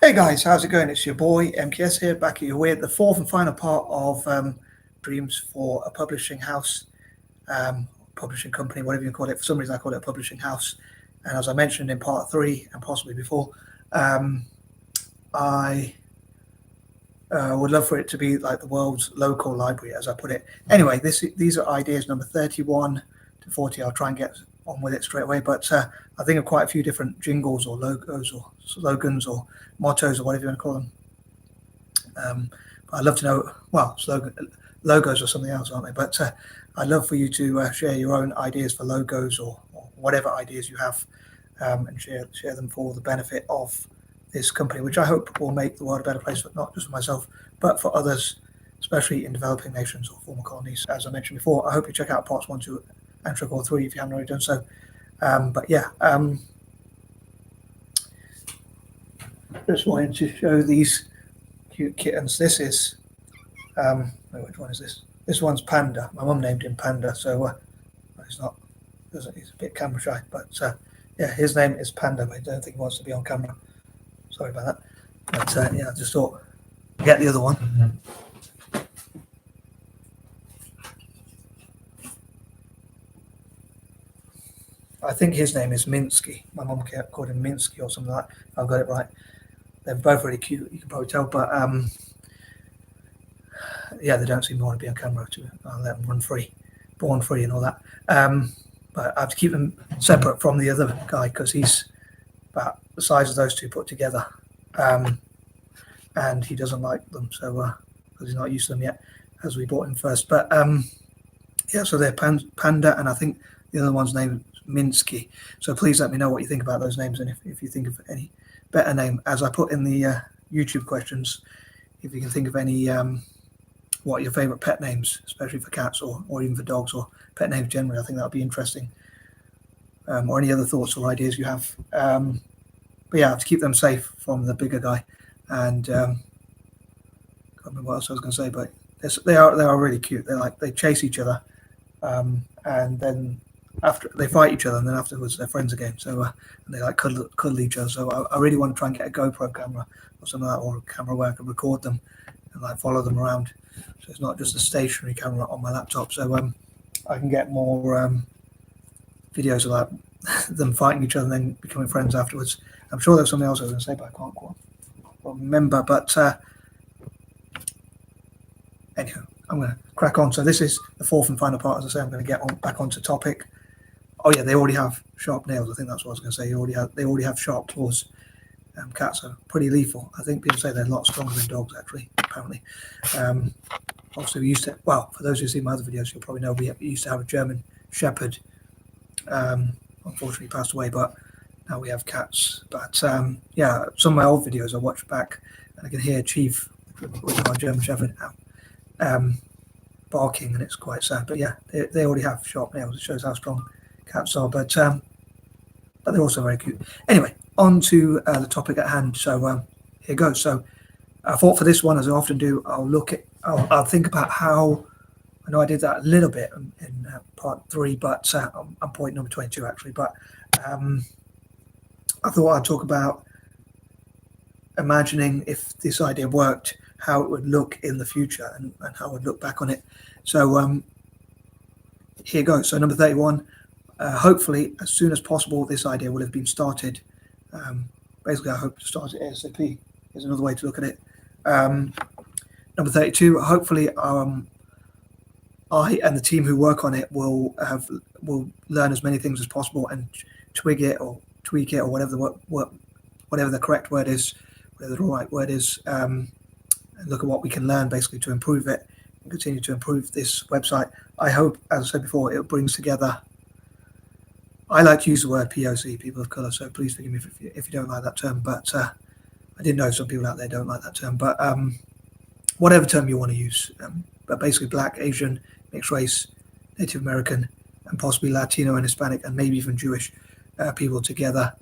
Hey guys, how's it going? It's your boy MKS here, back at you with the fourth and final part of Dreams for a Publishing House, publishing company, whatever you call it. For some reason I call it a publishing house. And as I mentioned in part 3 and possibly before, I would love for it to be like the world's local library, as I put it. Anyway, these are ideas number 31 to 40. I'll try and get on with it straight away, but I think of quite a few different jingles or logos or slogans or mottos or whatever you want to call them. I'd love to know, well, logos or something else, aren't they? But I'd love for you to share your own ideas for logos or whatever ideas you have, and share them for the benefit of this company, which I hope will make the world a better place, not just for myself, but for others, especially in developing nations or former colonies. As I mentioned before, I hope you check out parts 1, 2, and 3 if you haven't already done so. But yeah, just wanted to show these cute kittens. This is, which one is this? This one's Panda. My mum named him Panda, so he's not, he's a bit camera shy, but yeah, his name is Panda, but I don't think he wants to be on camera. Sorry about that. But yeah, I just thought, get the other one. I think his name is Minsky. My mum called him Minsky or something like that. If I've got it right. They're both really cute, you can probably tell, but yeah, they don't seem to want to be on camera. I'll let them run free, born free and all that. But I have to keep them separate from the other guy because he's about the size of those two put together, and he doesn't like them, so because he's not used to them yet, as we bought him first. But yeah, so they're Panda, and I think the other one's name is Minsky. So please let me know what you think about those names, and if you think of any better name, as I put in the YouTube questions, if you can think of any what are your favorite pet names, especially for cats or even for dogs, or pet names generally. I think that would be interesting, or any other thoughts or ideas you have. But yeah, I have to keep them safe from the bigger guy, and can't remember what else I was going to say, but they are really cute. They chase each other, and then after they fight each other, and then afterwards they're friends again. So and they like cuddle each other. So I really want to try and get a GoPro camera or something like that, or a camera where I can record them and like follow them around. So it's not just a stationary camera on my laptop. So I can get more videos of like them fighting each other and then becoming friends afterwards. I'm sure there's something else I was going to say, but I can't quite remember. But anyhow, I'm going to crack on. So this is the fourth and final part. As I say, I'm going to get back onto topic. Oh yeah, they already have sharp nails. I think that's what I was going to say. They already have sharp claws. Cats are pretty lethal. I think people say they're a lot stronger than dogs, actually, apparently. Also, we used to, well, for those who see my other videos, you'll probably know we used to have a German Shepherd. Unfortunately passed away, but now we have cats. But yeah, some of my old videos I watch back, and I can hear Chief with my German Shepherd now barking, and it's quite sad. But yeah, they already have sharp nails. It shows how strong cats are, but they're also very cute. Anyway, on to the topic at hand. So here goes. So I thought for this one, as I often do, I'll think about how. I know I did that a little bit in part 3, but on point number 22 actually. But I thought I'd talk about imagining if this idea worked, how it would look in the future, and how I would look back on it. So here goes. So number 31. Hopefully, as soon as possible, this idea will have been started. Basically, I hope to start it ASAP. Is another way to look at it. Number 32. Hopefully, I and the team who work on it will learn as many things as possible and twig it or tweak it or whatever the correct word is, whatever the right word is, and look at what we can learn basically to improve it and continue to improve this website. I hope, as I said before, it brings together. I like to use the word POC, people of color, so please forgive me if you don't like that term, but I did know some people out there don't like that term, but whatever term you want to use, but basically Black, Asian, mixed race, Native American, and possibly Latino and Hispanic, and maybe even Jewish people together,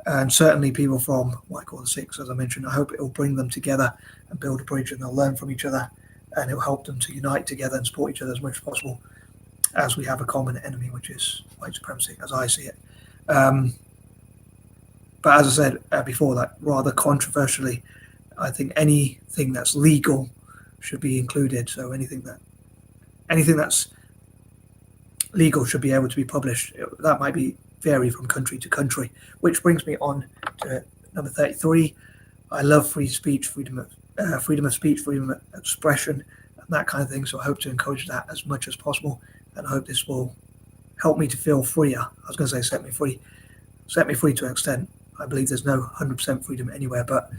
and certainly people from what I call the Six, as I mentioned. I hope it will bring them together and build a bridge, and they'll learn from each other, and it will help them to unite together and support each other as much as possible, as we have a common enemy, which is white supremacy, as I see it. But as I said before, like rather controversially, I think anything that's legal should be included. So anything that's legal should be able to be published. That might be vary from country to country, which brings me on to number 33. I love free speech, freedom of speech, freedom of expression, and that kind of thing. So I hope to encourage that as much as possible, and I hope this will help me to feel freer. I was going to say set me free to an extent. I believe there's no 100% freedom anywhere, but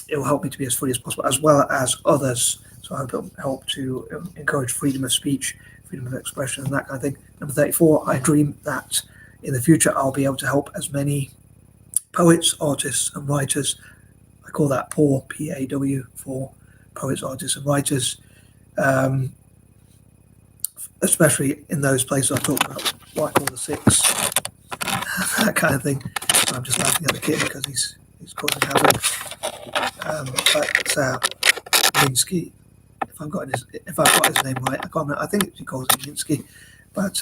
it will help me to be as free as possible, as well as others. So I hope it'll help to encourage freedom of speech, freedom of expression, and that kind of thing. Number 34, I dream that in the future I'll be able to help as many poets, artists, and writers. I call that PAW, P-A-W, for poets, artists, and writers, especially in those places I talked about, what I call the six, that kind of thing. So I'm just laughing at the kid because he's causing havoc. But Minsky, if I've got his name right, I can't remember. I think he calls him Minsky, but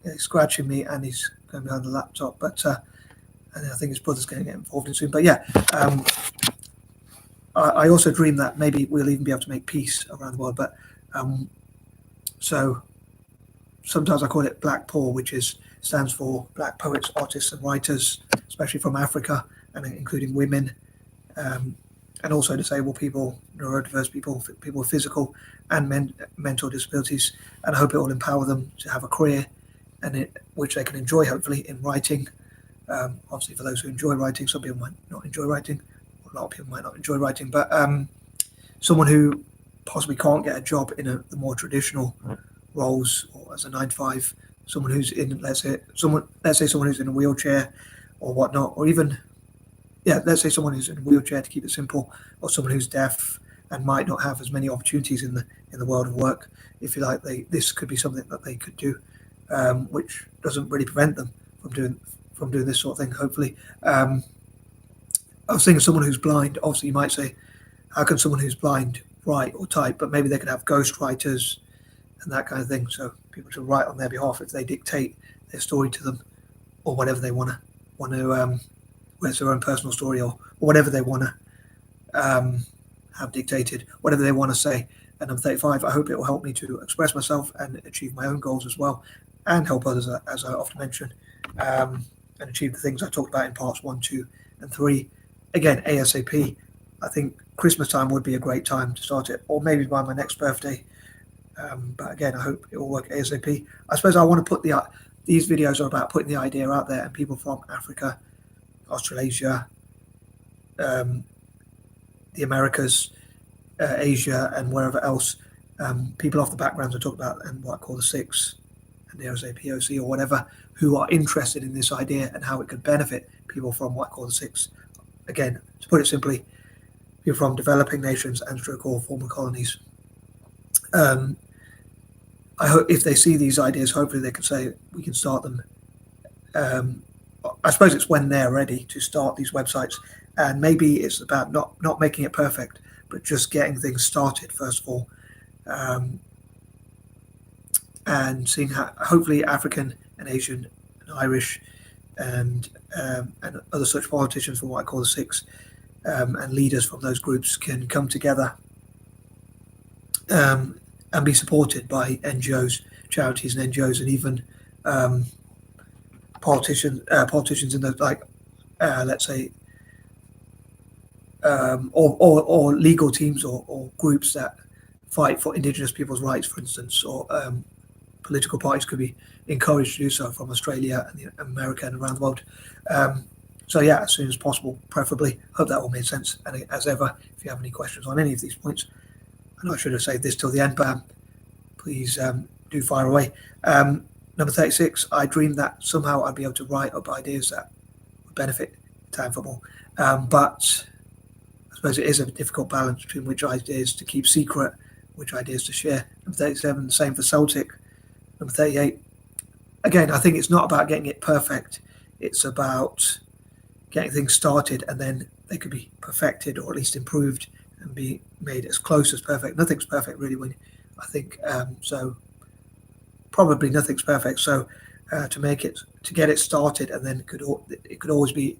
he's scratching me and he's going behind the laptop. But and I think his brother's going to get involved in soon. But yeah, I also dream that maybe we'll even be able to make peace around the world. But so sometimes I call it Black PAW, which stands for Black Poets, Artists, and Writers, especially from Africa, and including women, and also disabled people, neurodiverse people, people with physical and mental disabilities. And I hope it will empower them to have a career, which they can enjoy, hopefully, in writing. Obviously, for those who enjoy writing, some people might not enjoy writing. A lot of people might not enjoy writing, but someone who possibly can't get a job in the more traditional roles, or as a 9-to-5, someone who's in, let's say someone who's in a wheelchair or whatnot, or even, let's say someone who's in a wheelchair, to keep it simple, or someone who's deaf and might not have as many opportunities in the world of work. If you like, this could be something that they could do, which doesn't really prevent them from doing this sort of thing, hopefully. I was thinking someone who's blind. Obviously, you might say, how can someone who's blind write or type? But maybe they could have ghost writers and that kind of thing. So people to write on their behalf if they dictate their story to them, or whatever they want to whether it's their own personal story or whatever they want to have dictated, whatever they want to say. And I'm 35. I hope it will help me to express myself and achieve my own goals as well, and help others, as I often mention, and achieve the things I talked about in parts 1, 2, and 3. Again, ASAP. I think Christmas time would be a great time to start it, or maybe by my next birthday. But again, I hope it will work ASAP. I suppose I want to put these videos are about putting the idea out there, and people from Africa, Australasia, the Americas, Asia, and wherever else, people off the backgrounds I talked about, and what I call the six, and dare I say POC or whatever, who are interested in this idea and how it could benefit people from what I call the six. Again, to put it simply, people from developing nations and or former colonies. I hope if they see these ideas, hopefully they can say we can start them. I suppose it's when they're ready to start these websites, and maybe it's about not making it perfect, but just getting things started first of all, and seeing how hopefully African and Asian and Irish and other such politicians from what I call the six, and leaders from those groups can come together and be supported by NGOs, charities, and NGOs, and even politicians in the let's say, or legal teams or groups that fight for Indigenous people's rights, for instance, or political parties could be encouraged to do so from Australia and America and around the world. So yeah, as soon as possible, preferably. Hope that all made sense. And as ever, if you have any questions on any of these points, and I should have saved this till the end, but please do fire away. Number 36, I dreamed that somehow I'd be able to write up ideas that would benefit town football. But I suppose it is a difficult balance between which ideas to keep secret, which ideas to share. Number 37, the same for Celtic. Number 38, again, I think it's not about getting it perfect. It's about getting things started, and then they could be perfected or at least improved and be made as close as perfect. Nothing's perfect really I think so. Probably nothing's perfect. So to get it started, and then it could always be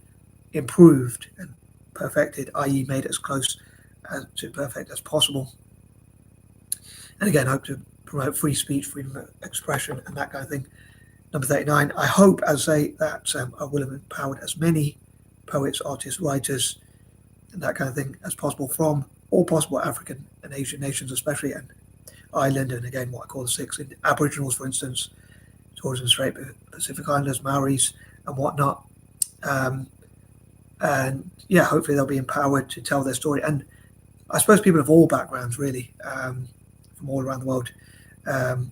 improved and perfected, i.e. made as close to perfect as possible. And again, I hope to promote free speech, freedom of expression, and that kind of thing. Number 39, I hope, as I say, that I will have empowered as many poets, artists, writers, and that kind of thing as possible from all possible African and Asian nations, especially, and Ireland, and again, what I call the six Aboriginals, for instance, Torres and Strait Pacific Islanders, Maoris, and whatnot. And yeah, hopefully they'll be empowered to tell their story. And I suppose people of all backgrounds, really, from all around the world. And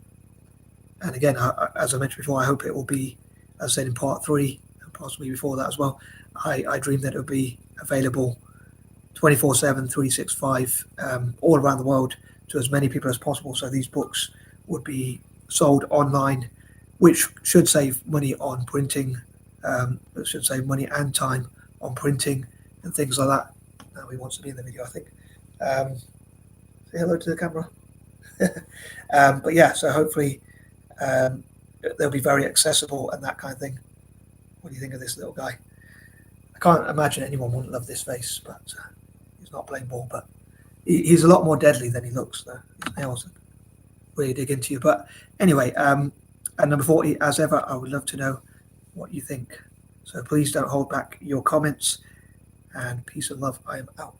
again, as I mentioned before, I hope it will be, as I said in part 3, and possibly before that as well, I dream that it will be available 24/7, 365, all around the world to as many people as possible. So these books would be sold online, which should save money on printing, it should save money and time on printing and things like that. Now he wants to be in the video, I think. Say hello to the camera. But yeah, so hopefully they'll be very accessible and that kind of thing. What do you think of this little guy? I can't imagine anyone wouldn't love this face, but he's not playing ball. But he's a lot more deadly than he looks, though. His nails really dig into you. But anyway, and number 40, as ever, I would love to know what you think. So please don't hold back your comments, and peace and love. I am out.